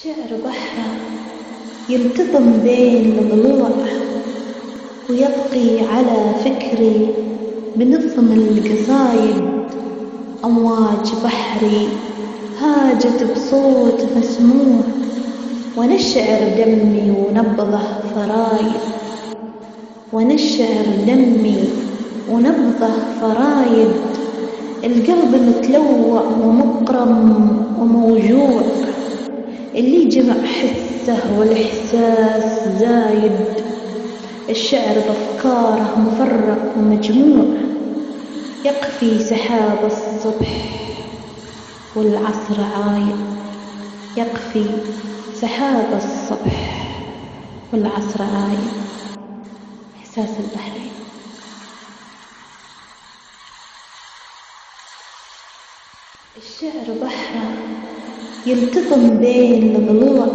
الشعر بحر يلتضم بين الضلوع، ويبقي على فكري بنظم القصايد. أمواج بحري هاجت بصوت مسموع، ونشعر دمي ونبضه فرايد، ونشعر دمي ونبضه فرايد. القلب متلوع ومقرم وموجوع، اللي جمع حسه والإحساس زايد. الشعر بأفكاره مفرق ومجموع، يقفي سحاب الصبح والعصر عايد. يقفي سحاب الصبح والعصر عايد. إحساس البحرين. الشعر بحر يلتضم بين الضلوع،